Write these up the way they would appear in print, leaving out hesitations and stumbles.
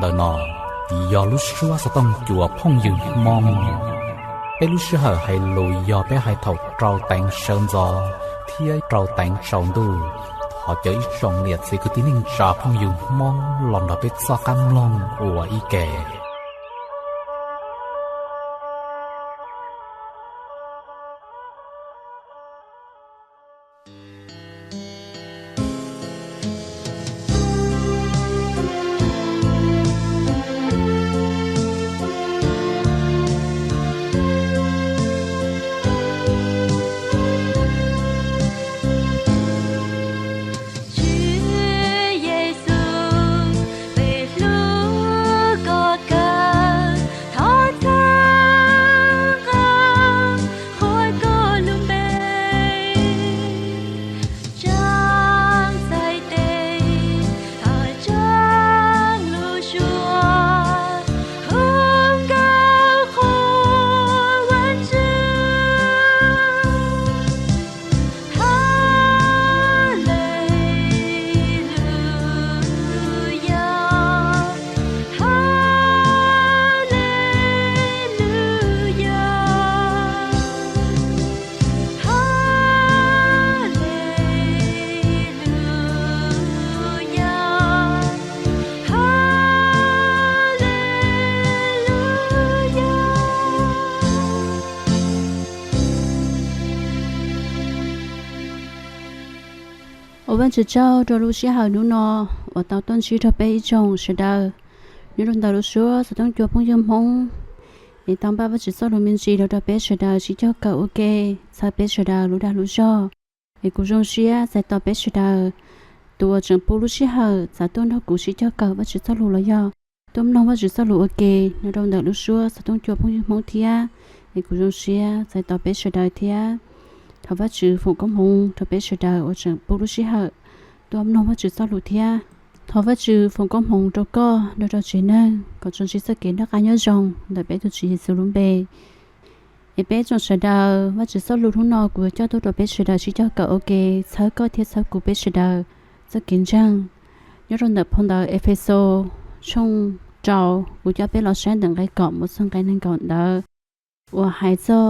đờ nọ do lúc xưa sẽ tông chùa phong dừng mong bé lúc xưa hay lùi do bé hay thầu trâu tánh sơn gió thia trâu tánh sầu đu họ chơi trồng liệt thì cứ tín hình trà phong dừng mong lòng đó biết do cam lòng của y kẻวันจะเจ้าตัวรู้ชื่อหาหนูนอว่าตาต้นชื่อเธอไปจงเสดานี่รุ่นตารู้ชัวจะต้องจัวพงยมหงไอ้ตามบ้าว่าจะสอนรู้มินจีเราตัวไปเสดาชื่อเจ้าเก่าโอเคสายไปเสดารู้ได้รู้ชัวไอ้กูจงเสียใส่ต่อไปเสดาตัวจังปูรู้ชื่อหาจะต้นเท่ากูชื่อเจ้าเก่าว่าจะสอนรู้ละยอต้มน้องว่าจะสอนรู้โอเคนี่รุ่นตารู้ชัวจะต้องจัวพงยมหงเทียไอ้กูจงเสียใส่ต่อไปเสดาเทียถ้าว่าจือฝงก้มหงถ้าเป็นสุดาว่าจังปุรุชิหะตัวน้องว่าจือสลุเทียถ้าว่าจือฝงก้มหงตัวก็โดยตัวจีนั่งก็จงชิสเกนนักการย้อนจงแต่เป็นตัวจีสุรุมเบไอเป็นจงสุดาว่าจือสลุทุ่งนอกูเจ้าตัวเป็นสุดาชิเจ้าก็โอเคเธอก็เทียบกูเป็นสุดาจะกินจังย้อนแต่พงดาเอฟเอโซชงเจ้ากูจะเป็นเราเส้นดังไก่เกาะหมดสังไก่นั่งก่อนเด้อว่าหายเจ้า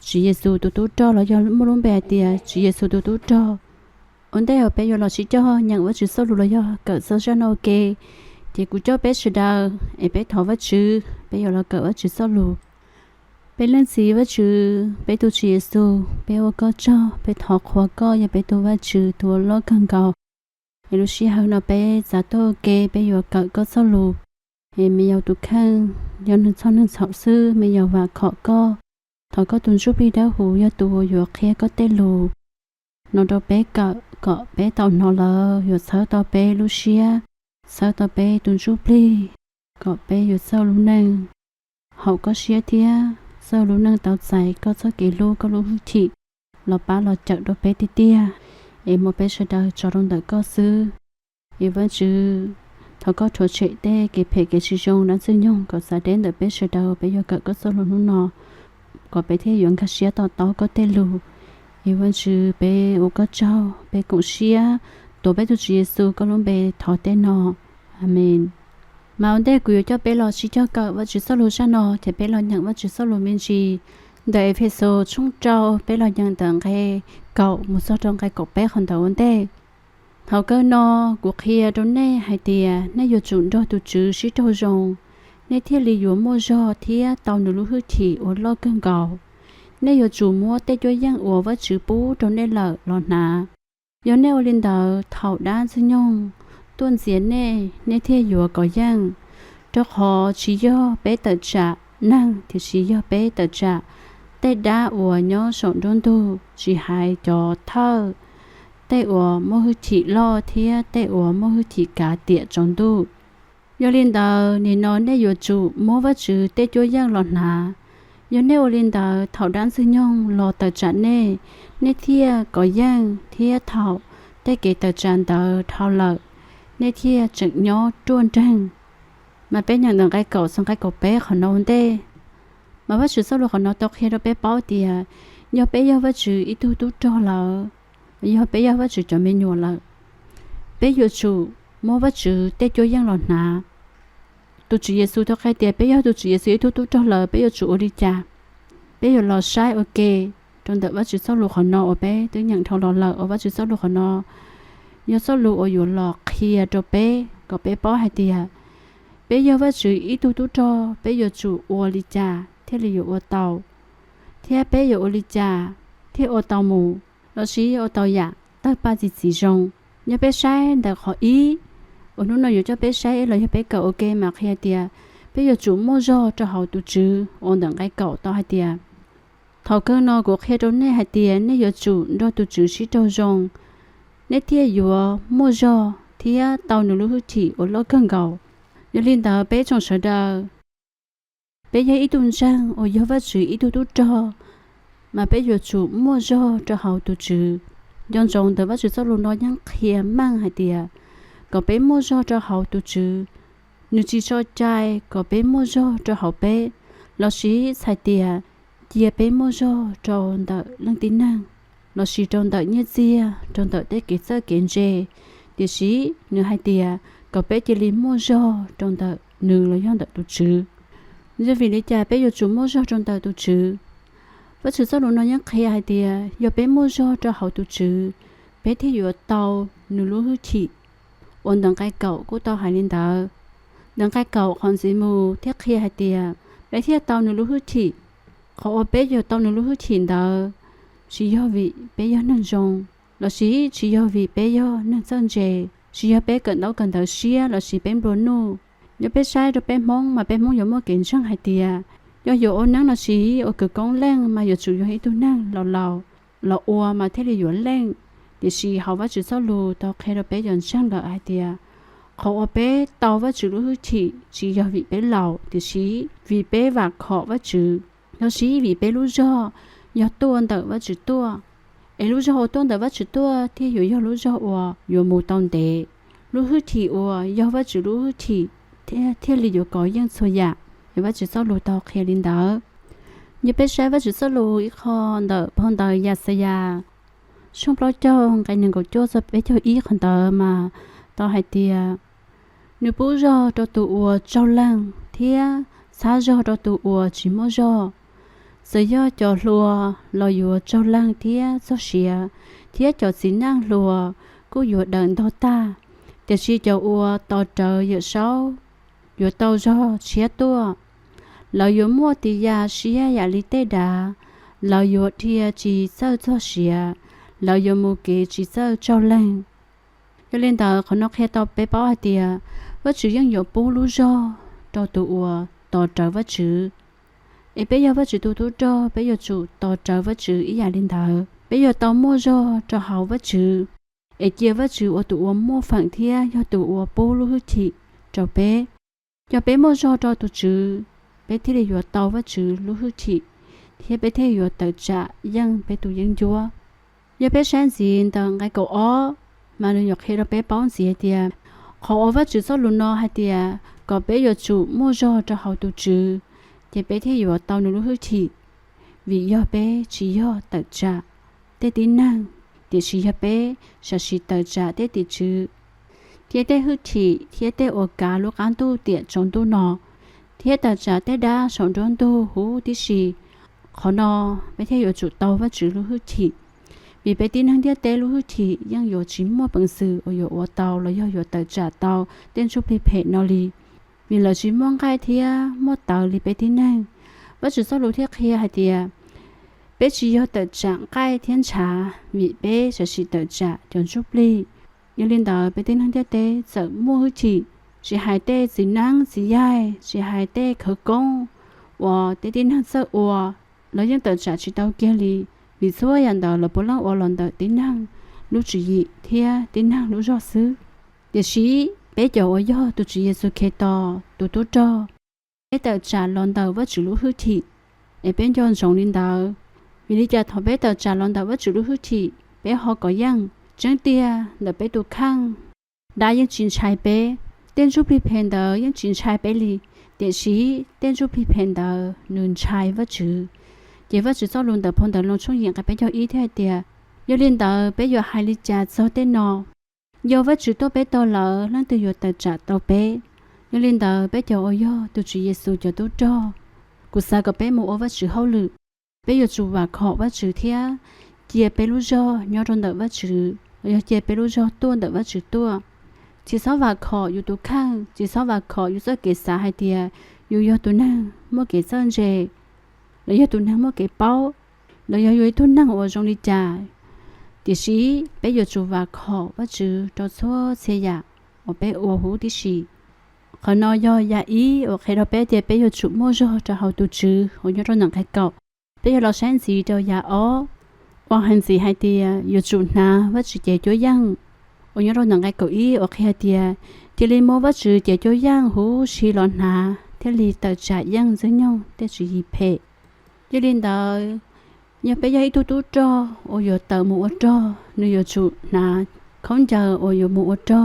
主耶稣都照了要莫龙白的主耶稣都照我带要白要老师照让我只收入了要搞收上 OK ที่กูเจ้าเป็ดสุดาไอ้เป็ดทอว่าชื่อเป็ด要了搞ว่าชื่อสรุปเป็ดเล่นสีว่าชื่อเป็ดตัว主耶稣เป็ดว่าก็เจ้าเป็ดทอขวาก็อย่าเป็ดตัวว่าชื่อตัวล้อกังเก่าไอ้ลูกชีหาหน้าเป็ดจะโตเกเป็ด要搞ก็สรุปไอ้ไม่要ตุข้างย้อนหนึ่งช่องหนึ่งสอบซื้อไม่要ว่าขอก็thọ có tuần suốt đi đá hủ do tùa vừa khe có tên lù nó đâu bé cọ bé tàu nó lờ vừa sáu tàu bé Lucia sáu tàu bé tuần suốt đi cọ bé vừa sau lũ năng hậu có xía thía sau lũ năng tàu dài có số kỷ lô có lũ thị lọ bá lọ chợ đâu bé tia em một bé sẽ đợi cho đông đợi có sư em vẫn chứ thọ có thổ chạy tê kịp hệ cái sử dụng đã sử dụng có sẽ đến đợi bé sẽ đợi bé vừa cọ có số lũ nó có bé thế yuan cá xía to có tên lù, yêu vẫn chứ bé ô có trâu bé cũng xía, tổ bé tu Chúa Giêsu có luôn bé thọ tên nọ, amen. Mà ông đây cũng cho bé lo xí cho cậu và chữ số lù sang nọ, thì bé lo nhận và chữ số lù miên gì, để Epheso chung trâu bé lo nhận tặng cái cậu một số trong cái cậu bé còn đầu ông đây, thọ cơ nọ cuộc kia đó nè hay tiề nè yêu chuẩn đó tu chữ xí trâu rồng. Nên thiết lý dụ mua do thiết tàu nữ lưu hư thị ở lo cơn gạo. Nên dụ chủ mua tê cho dân ở với chữ bú trong nên lợ lọ nạ. Dụ nêu lên đầu thảo đá dư nhông. Tuần diễn nên thiết dụ có dân. Trước họ chỉ do bé tờ trả, năng thì chỉ do bé tờ trả. Tê đá ở nhó sọn đôn tu, chỉ hai cho thơ. Tê ở mua hư thị lo thiết tê ở mua hư thị cả tiệ trong tu. Do liên đầu nên nó để dụ chủ mua vật chữ tê cho dân lọt nà. Do nêu liên đầu thảo đán sư nhông lọ tờ trạng nê. Nê thia có dân thia thảo tê kể tờ trạng tờ thảo lợi. Nê thia trực nhó truôn trăng. Mà bé nhận được cái cậu xong cái cậu bé khỏi nôn tê. Mà vật chữ sau lúc khỏi nó tóc khi đó bé báo tìa. Do bé do vật chữ ít tu cho lợ. Do bé do vật chữ cho mình nhùa lợ. Bé dụ chủ mua vật chữ tê cho dân lọt nà. tu chỉ Giêsu thôi khai tiệt bây giờ tu chỉ Giêsu tu cho lỡ bây giờ chủ đi cha bây giờ lò sai ok trong đợt bắt chữ sau lục họ nọ ở bé tới nhận thầu lò ở bắt chữ sau lục họ nọ nhớ sau lục ởอยู่lò kia cho bé có bé bỏ hai tiệt bây giờ bắt chữ ít tu cho bây giờ chủ ở đi cha thế làอยู่ở tàu thế bây giờ ở đi cha thế ở tàu mù lò xí ở tàu ya tới ba chỉ rong nhớ bé sai đợt họ ý ở nó nói cho bé sai là cho bé cậu ok mà kia tiệt bây giờ chủ mua cho họ tu chữ ổn đẳng cái cậu tao hai tiệt thầu cơ nó của khi đó này hai tiệt này giờ chủ đó tu chữ sĩ đâu rong này tiệt vừa mua cho thì tao nó lúc thì ở lo cơn gạo giờ liên tao bé trong sở đời bé giờ ít tuần sang ở giờ vất chữ ít tu cho mà bé giờ chủ mua cho họ tu chữ dòng dòng tao vất chữ sau luôn nói nhăng kia mang hai tiệt có bé mua cho họ tu chữ nếu chỉ cho trai có bé mua cho họ bé lão sĩ xài tiền chia bé mua cho đợi lăng tín năng lão sĩ trong đợi như chia trong đợi để kỹ sơ kiến dê địa sĩ nếu hai tiền có bé chỉ lý mua trong đợi nữ là do đợi tu chữ do vì lý cha bé do chủ mua trong đợi tu chữ và sự sau đó nói những khi hai tiền do bé mua cho họ tu chữ bé thì do tàu nữ lúa hư thị ổn đằng cái cậu của tao hai linh đạo đằng cái cậu còn gì mù thiết kia hai tiệt bé thiết tao nữ hư thị họ bé giờ tao nữ hư thị đó chỉ do vì bé giờ nâng rong là chỉ do vì bé giờ nâng sơn dề chỉ do bé cần đầu xia là chỉ bé buồn nu nếu bé sai rồi bé mong mà bé mong有冇健康hai tiệt do有năng là chỉ ở cửa công lên mà有chủ yếu hết tu năng lò ua mà thế là有lên thì chỉ họ vẫn chỉ sau lù tao khi đó bé dần sang là ai tiệt họ ở bé tao vẫn chỉ lú thị chỉ do vì bé lầu thì chỉ vì bé và họ vẫn chỉ nó chỉ vì bé lú do tuôn đỡ vẫn chỉ tua ấy lú do tuôn đỡ vẫn chỉ tua thì do lú do ở mù tông để lú thị do vẫn chỉ lú thị thế là do có những số dạng vẫn chỉ sau lù tao khi lên đó như bé sai vẫn chỉ sau lù ít con đỡ phong đỡ ya saya xong lo cho cái những cái chỗ bé cho ít con đỡ mà tao hay tiệt nếu bố cho tụ trâu lăng thì xa cho tụ chỉ mua cho giờ cho lúa lo dừa trâu lăng thì cho xìa thì cho xin năng lúa cứ dừa đợn đó ta để chỉ cho tao trời dừa sâu dừa tao cho chia tua lo dừa mua thì ya xìa ya li tê đà lo dừa thì chỉ sơ cho xìa lo dừa mua cái chỉ sơ trâu lăng cho nên tao còn nó khe tao bé bao tiệt vất chữยัง有不路着到度到找vất chữ ấy bây giờ vất chữ tu cho bây giờ chủ到找vất chữ ý nhà linh thờ bây giờ tao mua cho hậu vất chữ ấy kia vất chữ ở tụ mua phẳng thia do tụ bố lu thị cho bé mua cho tụ chữ bé thì là do tao vất chữ lu thị thì bé thì do tự trả dân bé tụ dân chúa giờ bé sáng gì tao cái cổ ó mà nó nhọc khi đó bé bón gì tiệt họ vất chữ sau luôn nó hay tiệt có bé giờ chủ mua cho họ tu chữ thì bé thì giờ tao nó hư thị vì do bé chỉ do tự trả để tín năng để chỉ do bé sẽ chỉ tự trả để tín chữ thì để hư thị thì để ở cả lúc ăn tu tiệt trong tu nó thì tự trả để đa trong trong tu hú tí gì họ nó bé thì giờ chủ tao vất chữ hư thị vì bé tin hàng địa tế lúa thì ยัง有只摸本事我有我到了要有的trả到电出配配那里vì là chỉ mong cái thì摸到里bé tin năng và chỉ sau lúa thiết kia hay thì bé chỉ có tự trả cái thiên trả vì bé sẽ chỉ tự trả điện chụp li nhưng liên đạo bé tin hàng địa tế sợ mua chỉ hai tế chỉ năng chỉ ai chỉ hai tế khởi công và tế tin hàng sợ là những tự trả chỉ tao kia li vì số nhân đạo là bốn lần lần đầu tín năng lúc chỉ thia tín năng lúc rõ xứ để sĩ bé giàu ở do tụi chị Giêsu kêu to tụi tôi cho bé tự trả lần đầu với chữ lúc hư thị để bé cho sống linh đạo vì lý do thọ bé tự trả lần đầu với chữ lúc hư thị bé họ có yang chẳng tia là bé tụi khang đã những chuyện trái bé tên giúp bị phèn đỡ những chuyện trái bé li để sĩ tên giúp bị phèn đỡ nương trái với chữ chỉ với chữ sau luôn đỡ phong đỡ luôn xuất hiện cái bé cho ý thế tia do linh đạo bé do hai lý trả sau tên nó do với chữ tôi bé to lỡ lần từ do tự trả tao bé ยลินดาเปเจ้าอยอตุจิเยซูจะตุจอกุสาก็เปหมู่ว่าชื่อเฮาลือเปอยู่จูว่าขอว่าชื่อเทียเจียเปลุจอยอดนดว่าชื่อยอเจียเปลุจอตัวดว่าชื่อตัวจีซอว่าขออยู่ตุข้างจีซอว่าขออยู่ซะเกษาให้เตียอยู่ยอตุนังบ่เกซันเจแล้วยอตุนังบ่เกเป้าแล้วยออยู่ตุนังว่าจงลิจาดิสิเปอยู่จูว่าขอว่าชื่อตอซัวเสียว่าเปโอหูดิสิขอนอยอยาอีโอเคเราเป้เจเป้อยู่ชุโมโจจะเฮาตุจือโอยอหนังไข่เก่าเป้เราเส้นสีเจ้ายาอ้อว่าหันสีให้เตียอยู่จุนาว่าจือเจจ้ยังโอยอหนังไข่เก่าอีโอเคเตียเจลิโมว่าจือเจจ้ยังหูชีหลอนนาเทลีตะจ่ายังซึยองเตจือเพเจลินดาอย่าไปยาตุตุจอโอยอเตอมูจอนูอยู่จุนาคงจะโอยมูจอ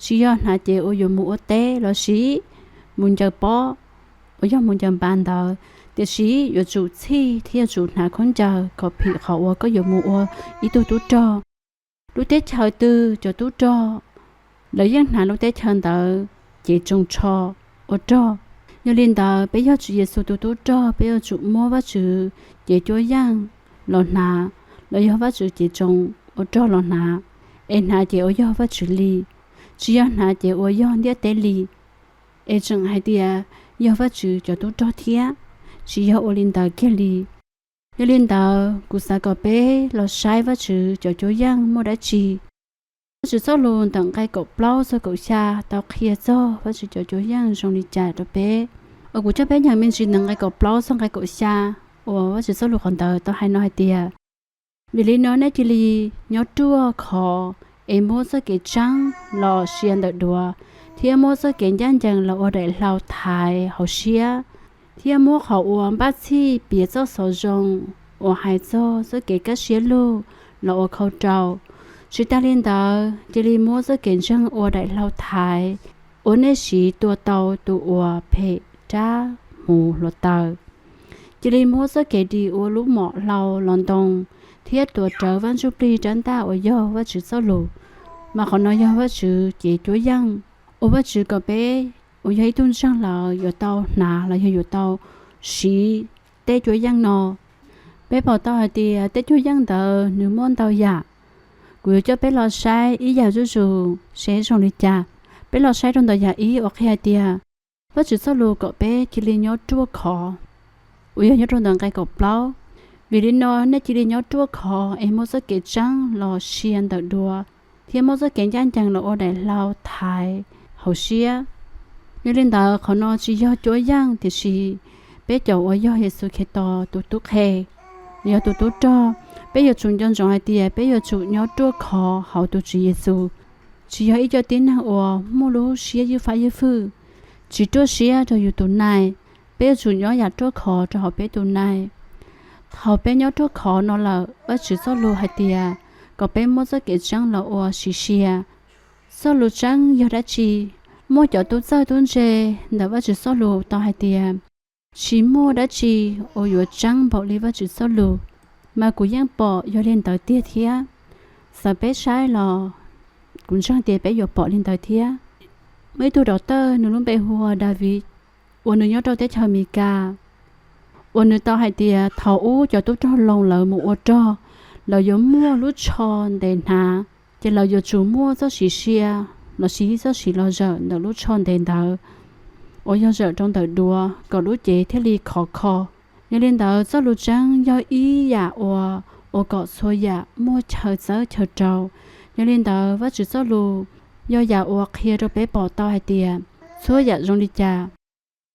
ชียอนาเจโอยมูเตลอชีมุนจะปอโอยมุนจะบานดาเตชีอยู่จุที่ที่จุนาคนจะก็ผิเขาว่าก็อยู่มูอีตุตุจอลูเตชาวตือจะตุจอแล้วยังหาลูเตชันดาเจจงชอโอจอยลินดาไปยอจุเยซูตุตุจอไปยอจุมัวว่าจือเจจ้วยังหลอนาแล้วยอว่าจือเจจงโอจอหลอนาเอ็นหาเจโอยอว่าจือลี只要拿着我用的得里，一种海的要不就就都找天，只要我领导给里，要领导古啥个呗，老晒不就样没得吃，我只做路等该狗包做狗下到开做，我只就样送你家的呗，我估计呗两面只能该狗包送该狗下，我只做路看到还น้อยเดียวิลิน้อยในที่ลีย้อนตัวขอเอโมสเกจังรอเชียนดัวเทียโมสเกยันจังเราได้เราไทยเขาเชียเทียโมเขาอวมบัดซี่เปียเจ้าสจงอวหายเจ้าสเกก็เชียลูเราเขาเจ้าชิตาลินดาเจลีโมสเกจังอวได้เราไทยโอเนสีตัวเตาตัวอวเพจ้าหมูโลเตาเจลีโมสเกดีอวลูหมอเราลอนดงเทียตัวเจ้าวันชุปลีจันตาอวยอว่าชื่อเจ้าลูมาขอนอยอว่าชื่อเจตัวยังโอว่าชื่อก็เป้โอยให้ตุนช่างเราอยู่เตาหนาเราอยู่เตาสีเตตัวยังนอเป้พอเตาเดียเตตัวยังเตอหนึ่งม้วนเตาหยากูจะเป้รอใช้อีอยากจู่เสียส่งลิจ่าเป้รอใช้ตรงเตาหยาอีโอเคเดียว่าชื่อเจ้าลูก็เป้กิริยอจั่วขอโอยยอตรงเตาไก่กบเปล่าวิลินอในจิริยอตัวขอเอโมสเกจังรอเชียนตะดัวเทียโมสเกจังจังรอได้ลาวไทยเฮาเชียวิลินดาขอนอจิยอจ้วยยังติชีเปเจ้าอยอเยซูเคตอตุตุเคยอตุตุจอเปยจุนจังจงไอเดียเปยจุยอตัวขอเฮาตุจิเยซูจิยออีจอตินอโมโลเชียยูฟายฟูจิตัวเชียจะอยู่ตุนายเปยจุยออยากตัวขอจะเฮาเปตุนายเขาเป็นยอดทุกขอนอละว่าชื่อสโลไฮเดียก็เป็นมอสเกจังละอชิเชียสโลจังยอดจีมอจอตุเจ้าตุนเจแต่ว่าชื่อสโลต่อไฮเดียชิมอดจีโอยจังบอกเลยว่าชื่อสโลมากูยังปอยอเล่นต่อเตี้ยเทียสเปใช้หรอกุนช่างเตี้ยไปยอปอเล่นต่อเทียไม่ตัวดอกเตอร์หนูลุ้นไปหัวดาวิดวันหนึ่งยอดเราได้ชาวมีกาวันนี้ต่อให้เดียเท่าอู้จะตุ้งลงเลยหมู่อจอเราอยู่มั่วรู้ชอนเดินหาจะเราอยู่จู่มั่วเจ้าสีเชียเราสีเจ้าสีเราเจอเรารู้ชอนเดินเดินโอ้ยเจอตรงเดินดัวก็รู้เจเทลีขอยังเล่นเดินเจ้ารู้จังยออีอยากโอก็สวยอยากมั่วเชิดเจ้าเจ้ายังเล่นเดินว่าจุดเจ้ารู้ยออยากเคลียร์เราไปปอต่อให้เดียสวยอยากลงดิจ่า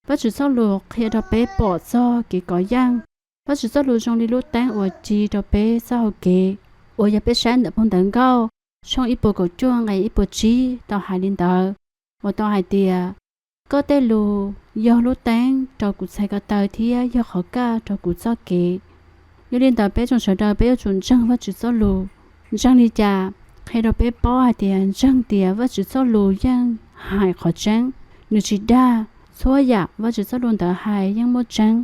ว่าจุดเจ้าลูกเคลียร์เราไปปอดซ้อกี่ก่อยังว่าจุดเจ้าลูกจงลีลูกแตงอวจีเราไปเจ้าเกออย่าไปแสนเดือดพงเดินเก้าช่องอีปกจ้วงไงอีปจีต่อหายลินเดอร์ว่าต่อหายเดียก็ได้ลูยอลูกแตงเรากุใส่กระต่ายที่ยอขอกาเรากุเจ้าเกยอลินเดอร์ไปจงเฉดไปจุนจังว่าจุดเจ้าลูจังลีจ่าให้เราไปป้อหายเดียจังเดียว่าจุดเจ้าลูยังหายขอจังนึกจิดา所以ว่าจุดสรุนแต่หายยังไม่จัง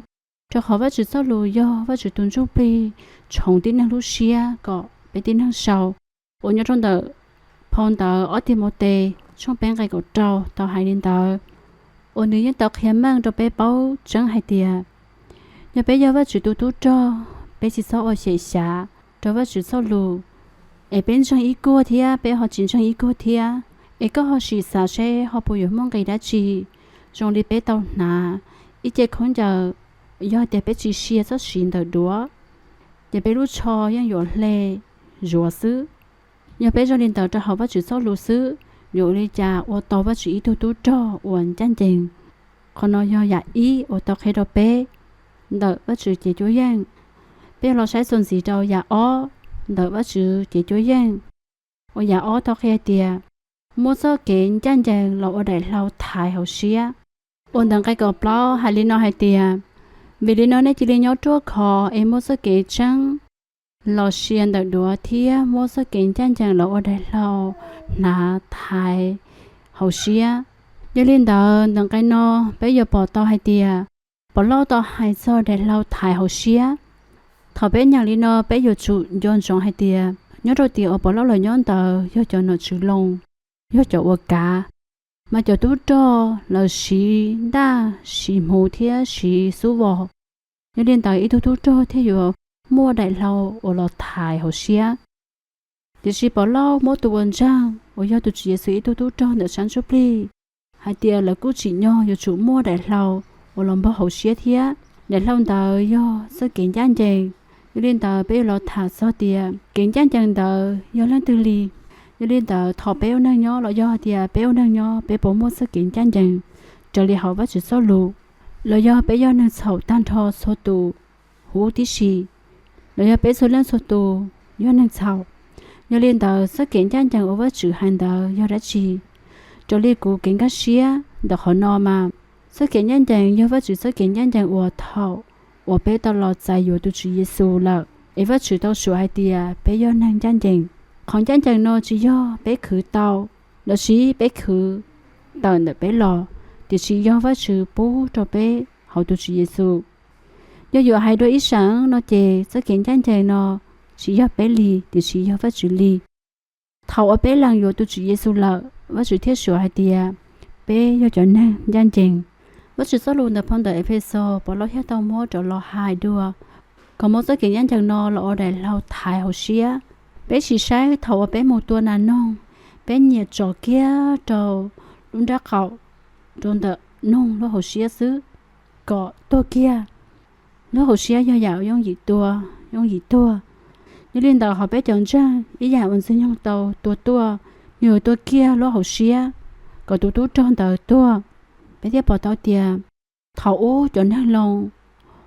จะขอว่าจุดสรุยอว่าจุดตุนจุปีชงที่นั่งลุเชียก็ไปที่นั่งเสาวันยอดตรงแต่พอนแต่อติโมเต ช่องแป้งไก่กับเจ้าต่อหายลินเตอโอนึยังตอกเขียนมั่งจะไปเป้าจังหายเตียอย่าไปยอว่าจุดตู้จ้อไปสิซ้อเอาเสียชาจะว่าจุดซ้อลูเอเป็นจังอีกัวเทียไปหอจินจังอีกัวเทียเอก็หอสีสาเช่หอปุยมองไก่ได้จีจงรีไปเตาหนาอีเจคงจะยอดแต่ไปจีเชียจะสินเดอดัวอย่าไปรู้ชอยังอยู่เล่รัวซื้ออย่าไปจงลินเตอจะหอว่าจุดซ้อลูซื้ออยู่เลยจ่าโอตอว่าจุดตู้จ้ออ้วนจันเจงคนน้อยอยากอีโอตอเคโดเป้เดอว่าจุดเจจุยังเป้เราใช้ส่วนสีเจ้าอยากอ้อเดอว่าจุดเจจุยังโออยากอ้อตอเคเตียมัวซ้อเก่งจันเจงเราเอาได้เราถ่ายเขาเชียโอนดังไกกับเปล่าหายลินเอาหายเตียวิลินเอาในจิลินยอตัวคอเอมัวซ้อเก่งจังเราเชียนเดอดัวเทียมัวซ้อเก่งจันเจงเราเอาได้เราหน้าถ่ายเขาเชียยลินเดอดังไกนอไปอย่าปอต่อหายเตียปอเล่าต่อหายซ้อได้เราถ่ายเขาเชียถ้าเป็นอย่างลินอไปอยู่จุย้อนจงหายเตียย้อนตัวเตียปอเล่าเลยย้อนเตอย่อจอนชื่อลงย่อจะว่ากามาจะตู้จอเราสีด้าสีหมูเทียสีสู้วอย่าเรียนต่ออีตู้จอเที่อยู่มั่วได้เราโอเราถ่ายเขาเชียเดี๋ยวสีปอเล่ามั่วตัววันจ้างโอย่อตัวจีสีตู้จอเดี๋ยวฉันชุบลีให้เตียแล้วกูจีย่ออยู่จุมั่วได้เราโอลำบากเขาเชียเทียเดี๋ยวเราเตอย่อสเก่งจันเจงอย่าเรียนต่อไปเราถ่ายซอเตียเก่งจันเจงเตอย่อเล่นตือลีอย่าเล่นแต่ถอดเป้านั่งย่อเราย่อเดียเป้านั่งย่อเป้าโปรโมทสกินจันจังจะเรียกเขาว่าจุดโซลูเราย่อเป้าย่อนั่งเสาตั้งทอโซตูหูที่สีเราย่อเป้าโซเล่นโซตูย่อนั่งเสาอย่าเล่นแต่สกินจันจังเอาไว้จุดหันเดอย่อได้ชีจะเรียกกูเก่งก็เชียเดี๋ยวเขานอนมาสกินจันจังย่อไว้จุดสกินจันจังวัวเท่าวัวเป้าตลอดใจอยู่ตัวจุดเยซูแล้วไอ้ว่าจุดต้องสวยเดียเป้าย่อนั่งจันจังของจันจังโนจิย่อเป๊คือเตาแล้วชีเป๊คือเดินเดเป๊รอเดี๋ยวชีย่อว่าชื่อปูจะเป๊เขาตัวชีเยซูย่ออยู่ให้ด้วยอีสังโนเจจะเก่งจันจังโนชีย่อเป๊ลีเดี๋ยวชีย่อว่าชื่อลีเท่าเป๊หลังอยู่ตัวชีเยซูละว่าชื่อเทียสวยเดียเป๊ย่อจนนั่งจันจังว่าชื่อสรุปในพงเดเอเพโซปอเราแค่ต้องโม่จะรอหายด้วยก็โม่จะเก่งจันจังโนเราเอาได้เราถ่ายเขาเชียbé chỉ sai thầu bé một tuần là nông bé nhiệt trò kia trầu luôn đã khẩu trong đợt nông nó hồ xía xứ cọ to kia nó hồ xía do dạo giống gì tua như liên đầu họ bé chọn ra ý dạo mình xin nhông tàu tua nhiều tua kia nó hồ xía cọ tu trong tàu tua bé tiếp bỏ tàu tiền thầu chọn năng lòng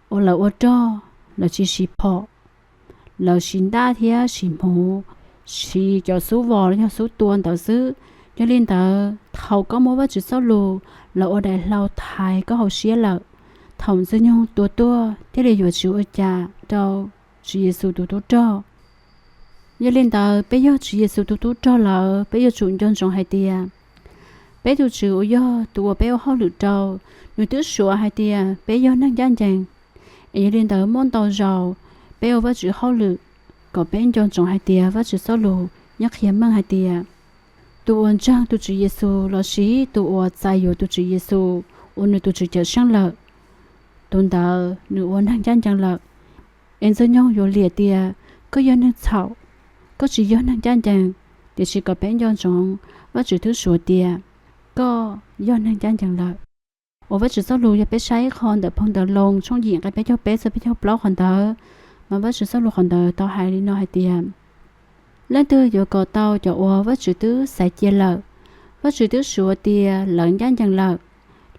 ô là ô cho là chỉ xì phòเราชินได้เทียชิมหูชีจะสู้วอลจะสู้ตัวต่อซื้อจะเล่นแต่เขาก็มองว่าจุดเศร้าลูเราเอาได้เราไทยก็เขาเชียร์เราถมซึ่งยงตัวที่เราอยู่ชิวจ่าเจ้าชีเยซูตัวเจ้าจะเล่นแต่ไปยอดชีเยซูตัวเจ้าเราไปยอดจุนจนจงให้เตียไปดูชิวยอตัวไปเอาห้องหรือเจ้าหนูตัวชัวให้เตียไปยอดนั่งยันจังจะเล่นแต่มองต่อเราเป้าว่าจุดเข้าหรือก็เป็นจงจงให้เตียว่าจุดโซโลยักเขียนมั่งให้เตียตัวอ้วนจ้างตัวจุดเยซูเราชีตัวอ้วนใจอยู่ตัวจุดเยซูอ้วนตัวจุดเจ้าช่างละตุนดาวหนูอ้วนทางจันจังละเอ็นเซนยองอยู่เหลี่ยเตียก็ย้อนนั่งเฉาก็จีย้อนนั่งจันจังเดี๋ยวชีก็เป็นจงจงว่าจุดทุกส่วนเตียก็ย้อนนั่งจันจังละว่าจุดโซโลจะไปใช้คอนเดพงเดลงช่องหญิงกันไปเจ้าเป๊ะจะไปเจ้าบล็อกคอนเดmà vợ chữ sao lục hòn đời tao hai đi nói hai tiền lên từ giờ cò tao cho ô vợ chữ tứ sai chia lợ vợ chữ tứ sửa tia lợn gian chẳng lợ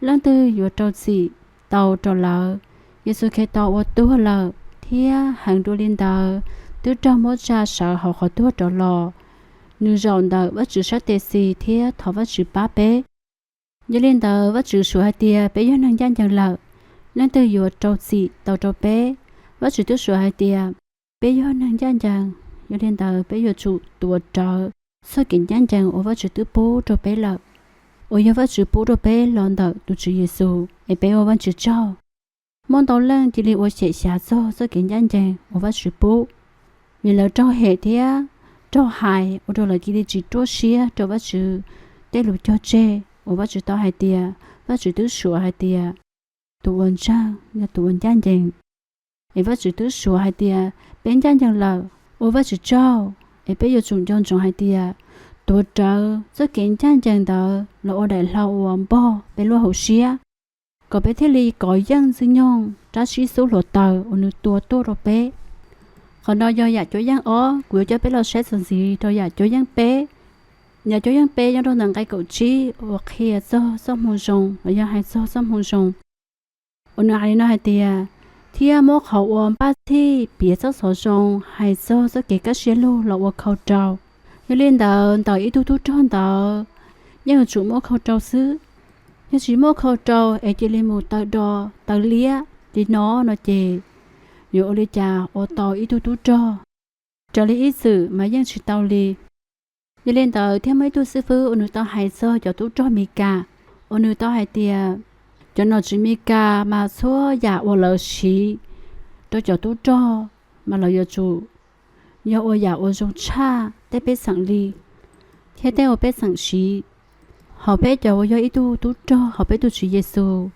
lên từ giờ trâu xì tàu trâu lợ giờ sự khi tàu ô tua lợ thia hàng đô liên tờ tứ trong mỗi cha sợ họ khó tua trâu lò nữ rộng đời vợ chữ sát tê xì thia thọ vợ chữ ba bé giờ liên tờ vợ chữ sửa hai tia bé giờ năng gian chẳng lợ lên từ giờ trâu xì tàu trâu béว่าจุดที่สวยเดียเปย์นั่งจันจังยอเรียนต่อเปย์จุดตัวเจอสกินจันจังโอว่าจุดที่ปูตัวเปย์ละโอยว่าจุดปูตัวเปย์หลอนต่อตัวจุดเยซูไอเปย์ว่าจุดเจ้ามองตอนแรกที่เรียกว่าเสียชาโซ่สกินจันจังโอว่าจุดปูมีแล้วเจ้าเหตุเดียเจ้าหายโอตัวเลยที่เรียกจุดตัวเสียเจ้าว่าจุด ได้รู้เจ้าเจว่าจะต่อให้เตียว่าจะตื้อชัวให้เตียตัววันจ้างอย่าตัววันย่านยังว่าจะตื้อชัวให้เตียเป็นย่านยังเหล่าว่าจะเจ้าไปอยู่จุ่มจงจงให้เตียตัวเจ้าจะเก่งย่านยังเดอเราได้เล่าวันบ่ไปรู้หัวเสียก็ไปเที่ยวลีก่อยังซึ่งยองจ้าชี้สู้หลดเตออุนตัวเราเป๊ะคนเราอยากจะยังกูจะไปเราเช็ดสันสีเราอยากจะยังเป๊ะnhà cho yang pe yang đang cái cầu chi và khi cho xong hồn sông và yang hay cho xong hồn sông ôn lại nó hay thì mua khẩu ôm ba thi bịa cho sổ sông hay cho cái các xe lô là mua khẩu trâu như lên tàu ít tu tròn tàu nhưng chủ mua khẩu trâu xứ nhưng chỉ mua khẩu trâu ấy chỉ lên một tàu đò tàu lia thì nó chè nhiều đi chà ô tàu ít tu trò trở lại ít sự màยังchỉ tàu li giờ lên tàu theo mấy tu sư phụ ôn tàu hay sơ cho tu cho mi cả ôn tàu hay tia cho nó chỉ mi cả mà số giả ô lợ xí tôi cho tu cho mà lợ giờ chủ giờ ô giả ô dùng cha để bé sẵn li theo theo bé sẵn xí họ bé cho ô giờ ít tu cho họ bé tu chỉ Giêsu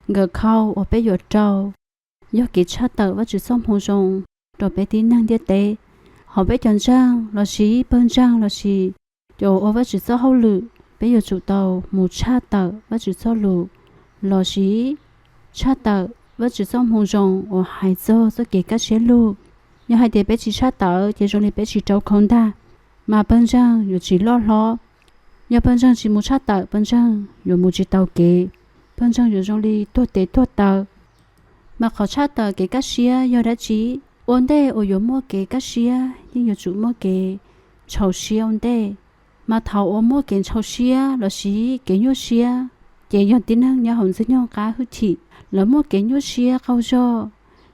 ngờ khâu ô bé giờ trâu giờ kỹ cha tàu và chữ xong hồn rồng rồi bé tí năng địa tế họ bé chọn trang là xí bên trang là xí rồi ô và chữ số hậu lự bé giờ chủ tàu một cha tàu và chữ số lự là xí cha tàu và chữ xong hồn rồng ô hai số kỹ các xe lự nhưng hai đứa bé chỉ cha tàu thì rồi bé chỉ trâu không ta mà bên trang rồi chỉ lo nhưng bên trang chỉ một cha tàu bên trang rồi một chỉ tàu kỹ bên trang rồi rồi đi tốt tế tốt tàu mà họ cha tàu kỹ các xe giờ đã chỉ ôn đây ở chỗ mua cái cá xía nhưng ở chỗ mua cái chậu xía ôn đây mà thầu ở mua cái chậu xía là xí cái nhô xía chỉ nhon tin hăng nhon hồng sinh nhon cá hư thị là mua cái nhô xía câu cho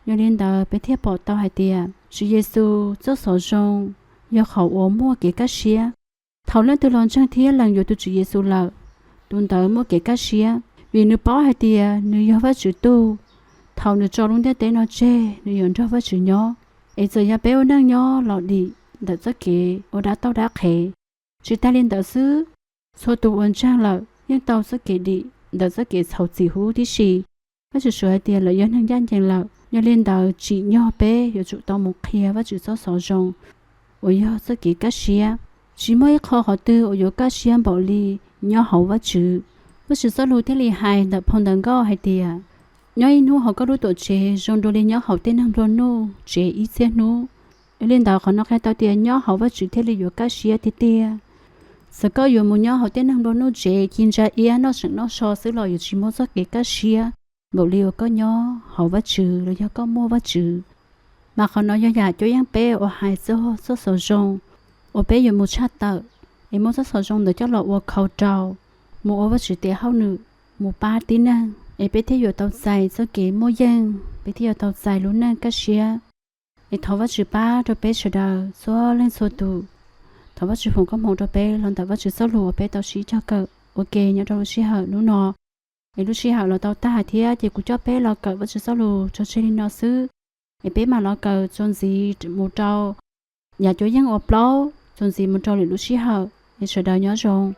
nhon lên đó bé thiệp bỏ tao hai tiền Chúa Giêsu cho sổ rong nhon khẩu ở mua cái cá xía thầu lên từ lon trang thiê lần từ Chúa Giêsu là tuần tới mua cái cá xía vì nữ bỏ hai tiền nữ yêu vắt chữ tu thầu nữ cho luôn để nó chê nữ yon cho vắt chữ nhỏ ấy giờ nhà bé đang nhỏ lọt đi đặt rất kỹ ở đã tao đã khé chỉ ta lên tàu xứ số tụ ôn trang là nhưng tàu rất kỹ đi đặt rất kỹ sầu chỉ hú đi xì vắt chữ sửa tiền là yon hàng gian chẳng là nhưng lên tàu chỉ nhỏ bé rồi tụ tàu một kia vắt chữ số sáu rong ôi yo rất kỹ cá xía chỉ mới kho họ tư ở chỗ cá xía bảo li nhỏ hậu vắt chữ số lô thế li hai đặt phong đằng cao hay tiền nhớ inu họ có đối tượng chế dùng đồ lên nhớ họ tên hàng đồ nô chế ít xe nô lên đảo họ nó khai tao tiền nhớ họ vẫn chịu thế làอยู่cá xía thế tia sau cóอยู่một nhớ họ tên hàng đồ nô chế kinh ra ia nó sẵn nó so xứ lòอยู่chỉ mua số cái cá xía bộ liều có nhớ họ vẫn chịu rồi nhớ có mua vẫn chịu mà họ nói nhà cho yang bé ở hai số sử dụng ở béอยู่một chát tờ em mua số sử dụng để cho lọ ở khẩu trào mua vẫn chịu tiền hao nữ một ba tí năng ấy bé theo tàu dài số kế mua giang bé theo tàu dài luôn nè cá xía ấy tháo vắt chữ ba rồi bé sờ đầu số lên số tụ tháo vắt chữ phòng có một rồi bé lần tháo vắt chữ số lùa bé tàu xí cho cỡ ok nhớ đâu xí hở nú nọ ấy lúc xí hở là tàu ta thì chỉ cũng cho bé lo cỡ vắt chữ số lùa cho chơi nó xứ ấy bé mà lo cỡ chọn gì một trâu nhà chỗ giang ốp lâu chọn gì một trâu để lúc xí hở ấy sờ đầu nhớ rồi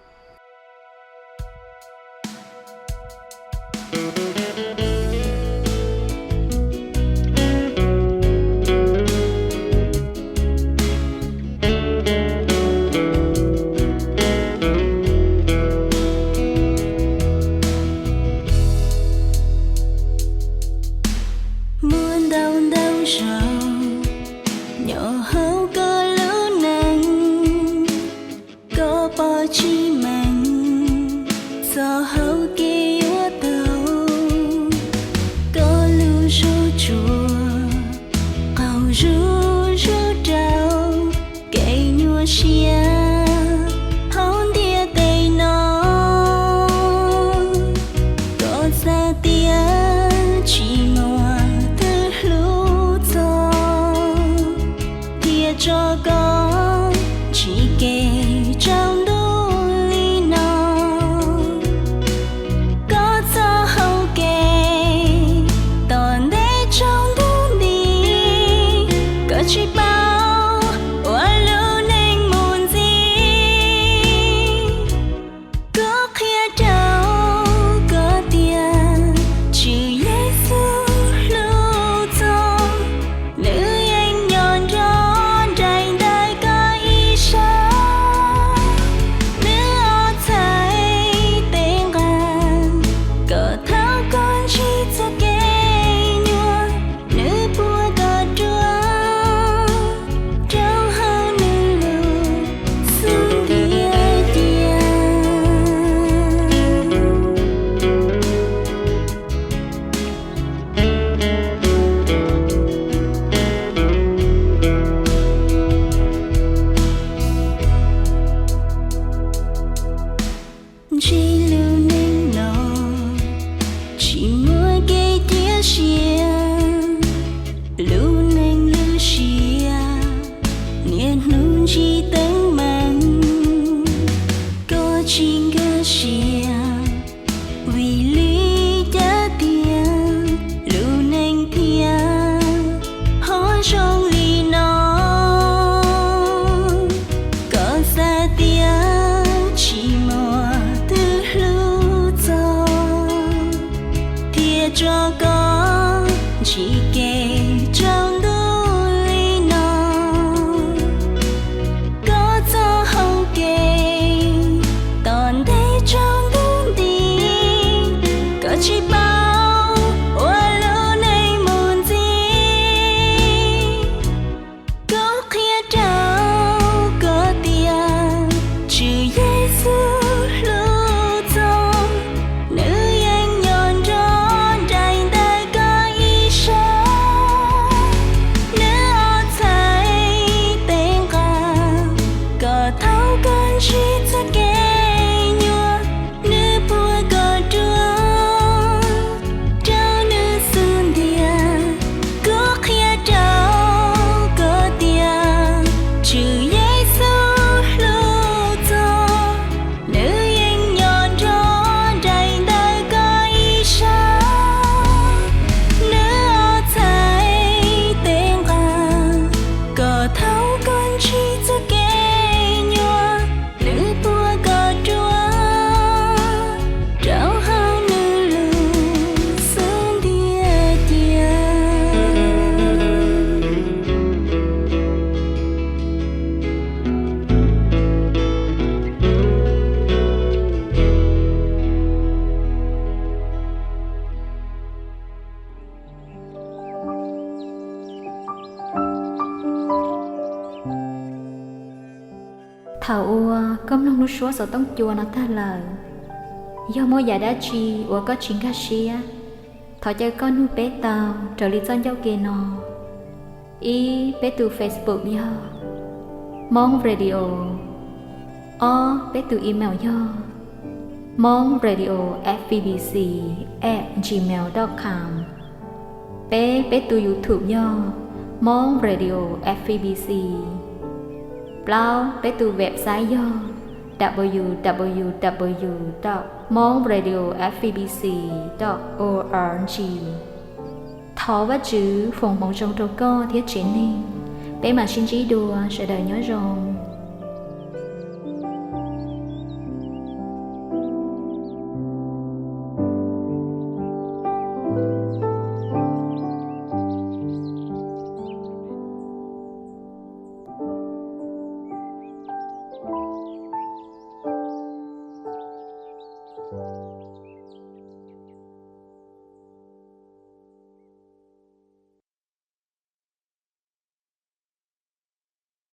Go 눈치灯忙过情个想为你的点路能听好像里诺个啥点寂寞的路走贴着个chỉ kể trong đôi ly nó có gió hồng kề toàn đây trong đôi đi có chỉ bao hoa lúa này muôn gì có khía trao có tiền chữ Giêsu lưu trong nữ anh nhon cho trái tay có ý sợ nữ ở trái tên cả có thấu cơn chỉ cho kê nhua nữ bùa có chúa trao nữ xuân địa có khía trao có tiền chữ Giêsu lưu trong nữ anh nhon cho trái tay có ý sợ nữ ở trái tên cả có thấu cơn chỉ cho kê nhua nữ bùa có chúa trao hao nữ lưu xuân địa địa Thảo ua công nông nút xóa sở tông chùa nó ta lời do mô giả đá chi ua có chính ca xia thọ chơi con nu bé tàu trở lý dân giao kê nó y bé từ Facebook do mong radio o bé từ email do mong radio fbbc@gmail.com bé từ YouTube do mong radio fbbc Plau bé từ website do www.mongradiofbbc.org Thó và chữ phòng mong trong trâu co thiết chiến ninh bé mà xin trí đùa sẽ đời nhớ rồng